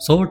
100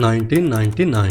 1999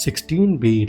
16B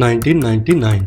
1999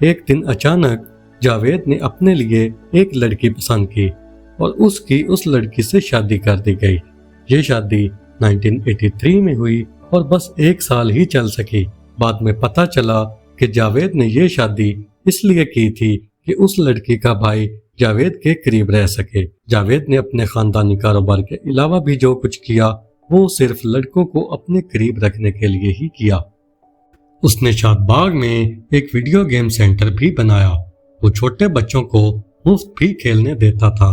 ایک دن اچانک جاوید نے اپنے لیے ایک لڑکی پسند کی اور اس لڑکی سے شادی کر دی گئی۔ یہ شادی 1983 میں ہوئی اور بس 1 سال ہی چل سکی۔ بعد میں پتہ چلا کہ جاوید نے یہ شادی اس لیے کی تھی کہ اس لڑکی کا بھائی جاوید کے قریب رہ سکے۔ جاوید نے اپنے خاندانی کاروبار کے علاوہ بھی جو کچھ کیا وہ صرف لڑکوں کو اپنے قریب رکھنے کے لیے ہی کیا۔ اس نے شاد باغ میں ایک ویڈیو گیم سینٹر بھی بنایا۔ وہ چھوٹے بچوں کو مفت بھی کھیلنے دیتا تھا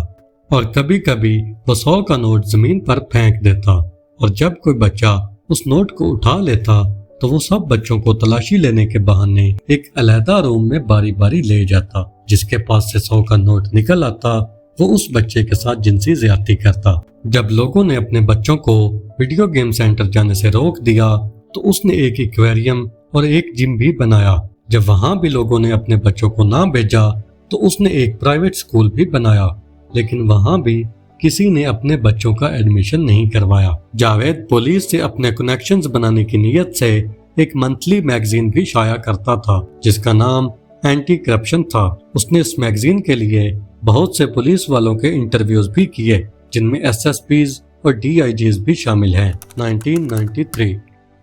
اور کبھی کبھی وہ 100 کا نوٹ زمین پر پھینک دیتا، اور جب کوئی بچہ اس نوٹ کو اٹھا لیتا تو وہ سب بچوں کو تلاشی لینے کے بہانے ایک علیحدہ روم میں باری باری لے جاتا۔ جس کے پاس سے 100 کا نوٹ نکل آتا وہ اس بچے کے ساتھ جنسی زیادتی کرتا۔ جب لوگوں نے اپنے بچوں کو ویڈیو گیم سینٹر جانے سے روک دیا تو اس نے ایک ایکویریم اور ایک جم بھی بنایا۔ جب وہاں بھی لوگوں نے اپنے بچوں کو نہ بھیجا تو اس نے ایک پرائیویٹ سکول بھی بنایا، لیکن وہاں بھی کسی نے اپنے بچوں کا ایڈمیشن نہیں کروایا۔ جاوید پولیس سے اپنے کنیکشنز بنانے کی نیت سے ایک منتھلی میگزین بھی شائع کرتا تھا جس کا نام اینٹی کرپشن تھا۔ اس نے اس میگزین کے لیے بہت سے پولیس والوں کے انٹرویوز بھی کیے جن میں SSPs اور DIGs بھی شامل ہیں۔ 1993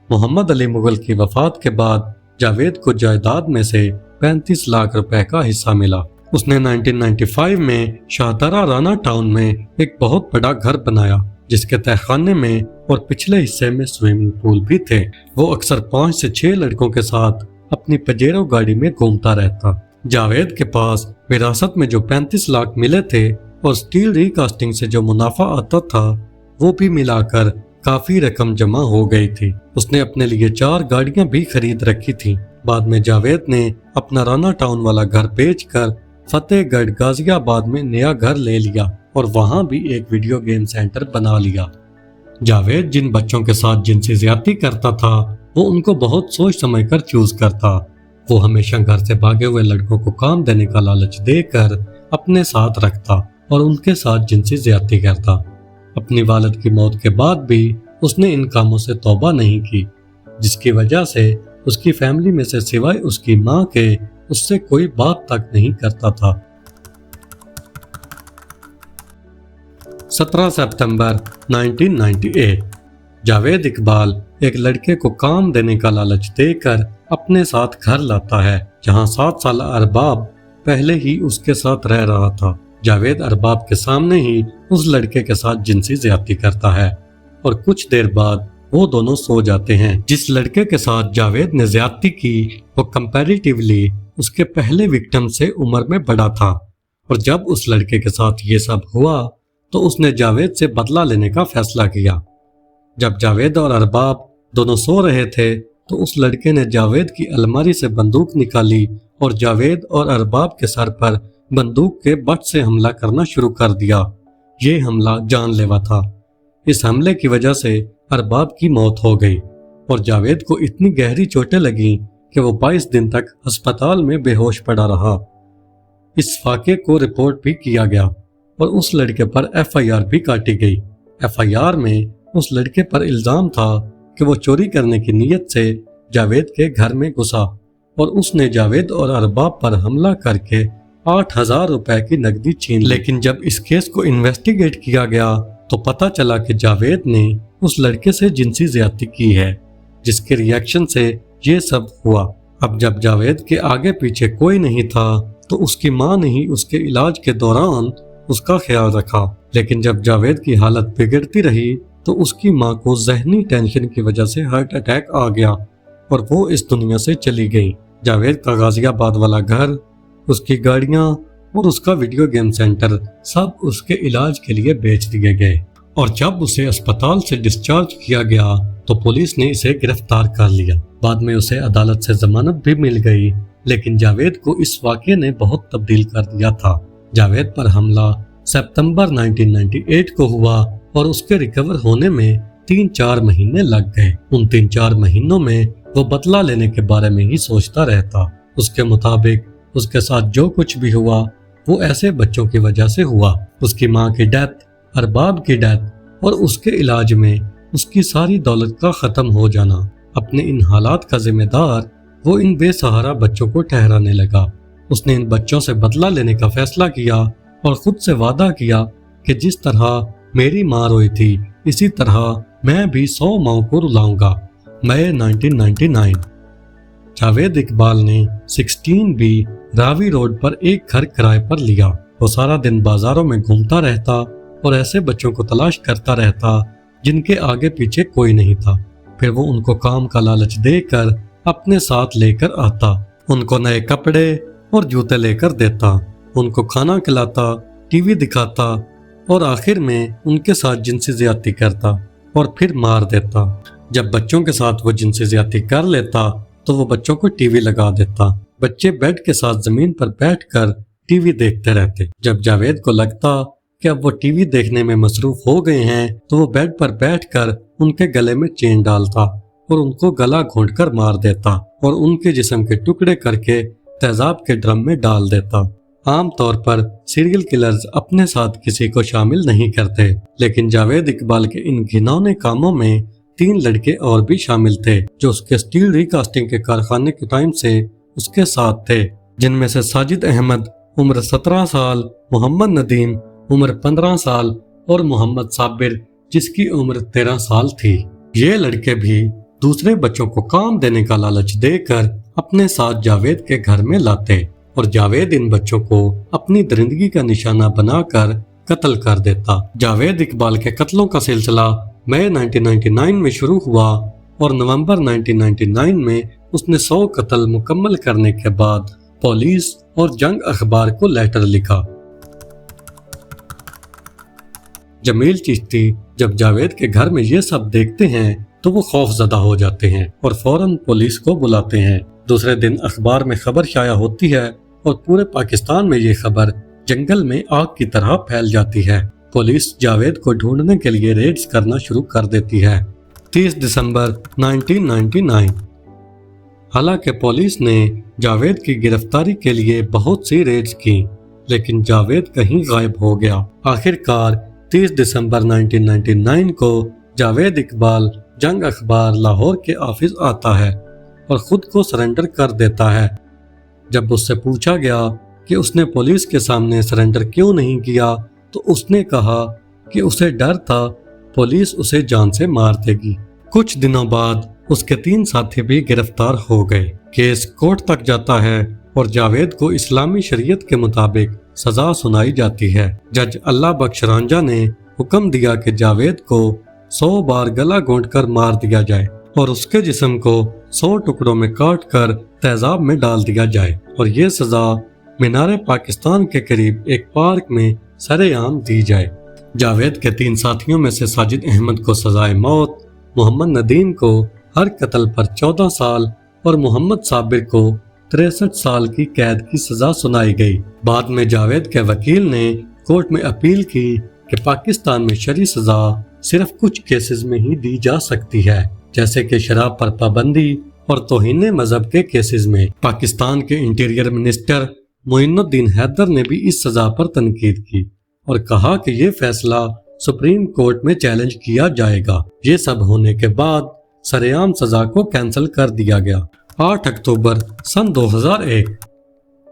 محمد علی مغل کی وفات کے بعد جاوید کو جائیداد میں سے 35 لاکھ روپے کا حصہ ملا۔ اس نے 1995 میں شاہدرہ رانا ٹاؤن میں ایک بہت بڑا گھر بنایا جس کے تہہ خانے میں اور پچھلے حصے میں سوئمنگ پول بھی تھے۔ وہ اکثر 5 سے 6 لڑکوں کے ساتھ اپنی پجیرو گاڑی میں گھومتا رہتا۔ جاوید کے پاس وراثت میں جو 35 لاکھ ملے تھے اور سٹیل ریکاسٹنگ سے جو منافع آتا تھا وہ بھی ملا کر کافی رقم جمع ہو گئی تھی۔ اس نے اپنے لیے 4 گاڑیاں بھی خرید رکھی تھی۔ بعد میں جاوید نے اپنا رانا ٹاؤن والا گھر بیچ کر فتح گڑھ غازی آباد میں نیا گھر لے لیا اور وہاں بھی ایک ویڈیو گیم سینٹر بنا لیا۔ جاوید جن بچوں کے ساتھ جنسی زیادتی کرتا تھا وہ ان کو بہت سوچ سمجھ کر چوز کرتا۔ وہ ہمیشہ گھر سے بھاگے ہوئے لڑکوں کو کام دینے کا لالچ دے کر اپنے ساتھ رکھتا اور ان کے ساتھ جنسی زیادتی کرتا۔ اپنی والد کی موت کے بعد بھی اس نے ان کاموں سے توبہ نہیں کی، جس کی وجہ سے اس کی فیملی میں سے سوائے اس کی ماں کے اس سے کوئی بات تک نہیں کرتا تھا۔ 17 سپتمبر 1998 جاوید اقبال ایک لڑکے کو کام دینے کا لالچ دے کر اپنے ساتھ گھر لاتا ہے جہاں 7 سالہ ارباب پہلے ہی اس کے ساتھ رہ رہا تھا۔ جاوید ارباب کے سامنے ہی اس لڑکے کے ساتھ جنسی زیادتی کرتا ہے اور کچھ دیر بعد وہ دونوں سو جاتے ہیں۔ جس لڑکے کے ساتھ جاوید نے زیادتی کی وہ کمپیریٹیولی اس کے پہلے وکٹم سے عمر میں بڑا تھا، اور جب اس لڑکے کے ساتھ یہ سب ہوا تو اس نے جاوید سے بدلہ لینے کا فیصلہ کیا۔ جب جاوید اور ارباب دونوں سو رہے تھے تو اس لڑکے نے جاوید کی الماری سے بندوق نکالی اور جاوید اور ارباب کے سر پر بندوق کے بٹ سے حملہ کرنا شروع کر دیا۔ یہ حملہ جان لیوا تھا۔ اس حملے کی وجہ سے ارباب کی موت ہو گئی اور جاوید کو اتنی گہری چوٹیں لگیں کہ وہ 22 دن تک ہسپتال میں بے ہوش پڑا رہا۔ اس واقعے کو رپورٹ بھی کیا گیا اور اس لڑکے پر FIR بھی کاٹی گئی۔ FIR میں اس لڑکے پر الزام تھا کہ وہ چوری کرنے کی نیت سے جاوید کے گھر میں گھسا اور اس نے جاوید اور ارباب پر حملہ کر کے 8,000 روپے کی نقدی چھین۔ لیکن جب اس کیس کو انویسٹیگیٹ کیا گیا تو پتہ چلا کہ جاوید نے اس لڑکے سے جنسی زیادتی کی ہے، جس کے ریاکشن سے یہ سب ہوا۔ اب جب جاوید کے آگے پیچھے کوئی نہیں تھا تو اس کی ماں نے ہی اس کے علاج کے دوران اس کا خیال رکھا، لیکن جب جاوید کی حالت بگڑتی رہی تو اس کی ماں کو ذہنی ٹینشن کی وجہ سے ہارٹ اٹیک آ گیا اور وہ اس دنیا سے چلی گئی۔ جاوید کا غازی آباد والا گھر، اس کی گاڑیاں اور اس کا ویڈیو گیم سینٹر سب اس کے علاج کے لیے بیچ دیے گئے، اور جب اسے اسپتال سے ڈسچارج کیا گیا تو پولیس نے اسے گرفتار کر لیا۔ بعد میں اسے عدالت سے ضمانت بھی مل گئی، لیکن جاوید کو اس واقعے نے بہت تبدیل کر دیا تھا۔ جاوید پر حملہ ستمبر 1998 کو ہوا اور اس کے ریکور ہونے میں 3-4 مہینے لگ گئے۔ ان 3-4 مہینوں میں وہ بدلہ لینے کے بارے میں ہی سوچتا رہتا۔ اس کے مطابق اس کے ساتھ جو کچھ بھی ہوا وہ ایسے بچوں کی وجہ سے ہوا۔ اس کی ماں کی ڈیتھ، ارباب کی ڈیتھ اور اس کے علاج میں اس کی ساری دولت کا ختم ہو جانا۔ اپنے ان حالات کا ذمہ دار وہ ان بے سہارا بچوں کو ٹھہرانے لگا۔ اس نے ان بچوں سے بدلہ لینے کا فیصلہ کیا اور خود سے وعدہ کیا کہ جس طرح میری ماں روئی تھی اسی طرح میں بھی 100 ماؤں کو رلاؤں گا۔ مئی 1999 جاوید اقبال نے 16B راوی روڈ پر ایک گھر کرائے پر لیا۔ وہ سارا دن بازاروں میں گھومتا رہتا اور ایسے بچوں کو تلاش کرتا رہتا جن کے آگے پیچھے کوئی نہیں تھا۔ پھر وہ ان کو کام کا لالچ دے کر اپنے ساتھ لے کر آتا، ان کو نئے کپڑے اور جوتے لے کر دیتا، ان کو کھانا کھلاتا، ٹی وی دکھاتا اور آخر میں ان کے ساتھ جنسی زیادتی کرتا اور پھر مار دیتا۔ جب بچوں کے ساتھ وہ جنسی زیادتی کر لیتا تو وہ بچوں کو ٹی وی لگا دیتا۔ بچے بیڈ کے ساتھ زمین پر بیٹھ کر ٹی وی دیکھتے رہتے۔ جب جاوید کو لگتا کہ اب وہ ٹی وی دیکھنے میں مصروف ہو گئے ہیں تو وہ بیڈ پر بیٹھ کر ان کے گلے میں چین ڈالتا اور ان کو گلا گھونٹ کر مار دیتا اور ان کے جسم کے ٹکڑے کر کے تیزاب کے ڈرم میں ڈال دیتا۔ عام طور پر سیریل کلرز اپنے ساتھ کسی کو شامل نہیں کرتے، لیکن جاوید اقبال کے ان گھناؤنے کاموں میں 3 لڑکے اور بھی شامل تھے جو اس کے سٹیل ریکاسٹنگ کے کارخانے کے ٹائم سے اس کے ساتھ تھے، جن میں سے ساجد احمد عمر 17 سال، محمد ندیم عمر 15 سال اور محمد صابر جس کی عمر 13 سال تھی۔ یہ لڑکے بھی دوسرے بچوں کو کام دینے کا لالچ دے کر اپنے ساتھ جاوید کے گھر میں لاتے اور جاوید ان بچوں کو اپنی درندگی کا نشانہ بنا کر قتل کر دیتا۔ جاوید اقبال کے قتلوں کا سلسلہ مئی 1999 میں شروع ہوا اور نومبر 1999 میں اس نے 100 قتل مکمل کرنے کے بعد پولیس اور جنگ اخبار کو لیٹر لکھا۔ جمیل چشتی جب جاوید کے گھر میں یہ سب دیکھتے ہیں تو وہ خوف زدہ ہو جاتے ہیں اور فوراً پولیس کو بلاتے ہیں۔ دوسرے دن اخبار میں خبر شائع ہوتی ہے اور پورے پاکستان میں یہ خبر جنگل میں آگ کی طرح پھیل جاتی ہے۔ پولیس جاوید کو ڈھونڈنے کے لیے ریڈز کرنا شروع کر دیتی ہے۔ 30 دسمبر 1999 حالانکہ پولیس نے جاوید کی گرفتاری کے لیے بہت سی ریڈز کی، لیکن جاوید کہیں غائب ہو گیا۔ آخر کار 30 دسمبر 1999 کو جاوید اقبال جنگ اخبار لاہور کے آفس آتا ہے اور خود کو سرنڈر کر دیتا ہے۔ جب اس سے پوچھا گیا کہ اس نے پولیس کے سامنے سرنڈر کیوں نہیں کیا تو اس نے کہا کہ اسے ڈر تھا پولیس اسے جان سے مار دے گی۔ کچھ دنوں بعد اس کے 3 ساتھی بھی گرفتار ہو گئے۔ کیس کورٹ تک جاتا ہے اور جاوید کو اسلامی شریعت کے مطابق سزا سنائی جاتی ہے۔ جج اللہ بخش رانجھا نے حکم دیا کہ جاوید کو 100 بار گلا گھونٹ کر مار دیا جائے اور اس کے جسم کو 100 ٹکڑوں میں کاٹ کر تیزاب میں ڈال دیا جائے اور یہ سزا مینار پاکستان کے قریب ایک پارک میں سرے عام دی جائے۔ جاوید کے 3 ساتھیوں میں سے ساجد احمد کو سزائے موت، محمد ندیم کو ہر قتل پر 14 سال اور محمد صابر کو 63 سال کی قید کی سزا سنائی گئی۔ بعد میں جاوید کے وکیل نے کورٹ میں اپیل کی کہ پاکستان میں شرعی سزا صرف کچھ کیسز میں ہی دی جا سکتی ہے، جیسے کہ شراب پر پابندی اور توہین مذہب کے کیسز میں۔ پاکستان کے انٹیریئر منسٹر معین الدین حیدر نے بھی اس سزا پر تنقید کی اور کہا کہ یہ فیصلہ سپریم کورٹ میں چیلنج کیا جائے گا۔ یہ سب ہونے کے بعد سرعام سزا کو کینسل کر دیا گیا۔ 8 اکتوبر سن 2001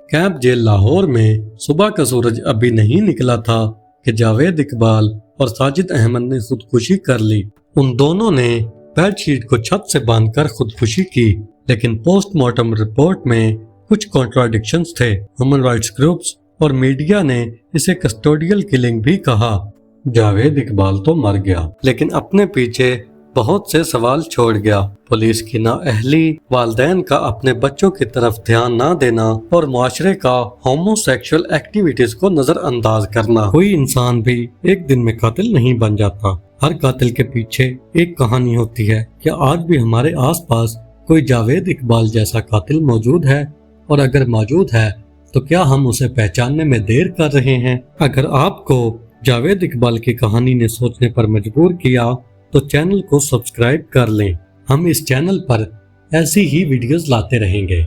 کیمپ جیل لاہور میں صبح کا سورج ابھی نہیں نکلا تھا کہ جاوید اقبال اور ساجد احمد نے خودکشی کر لی۔ ان دونوں نے بیڈ شیٹ کو چھت سے باندھ کر خودکشی کی، لیکن پوسٹ مارٹم رپورٹ میں کچھ کنٹراڈکشنز تھے۔ ہیومن رائٹس گروپس اور میڈیا نے اسے کسٹوڈیل کلنگ بھی کہا۔ جاوید اقبال تو مر گیا لیکن اپنے پیچھے بہت سے سوال چھوڑ گیا۔ پولیس کی نااہلی، والدین کا اپنے بچوں کی طرف دھیان نہ دینا اور معاشرے کا ہومو سیکشل ایکٹیویٹیز کو نظر انداز کرنا۔ کوئی انسان بھی ایک دن میں قاتل نہیں بن جاتا۔ ہر قاتل کے پیچھے ایک کہانی ہوتی ہے۔ کیا آج بھی ہمارے آس پاس کوئی جاوید اقبال جیسا قاتل موجود ہے؟ اور اگر موجود ہے تو کیا ہم اسے پہچاننے میں دیر کر رہے ہیں؟ اگر آپ کو جاوید اقبال کی کہانی نے سوچنے پر مجبور کیا تو چینل کو سبسکرائب کر لیں۔ ہم اس چینل پر ایسی ہی ویڈیوز لاتے رہیں گے۔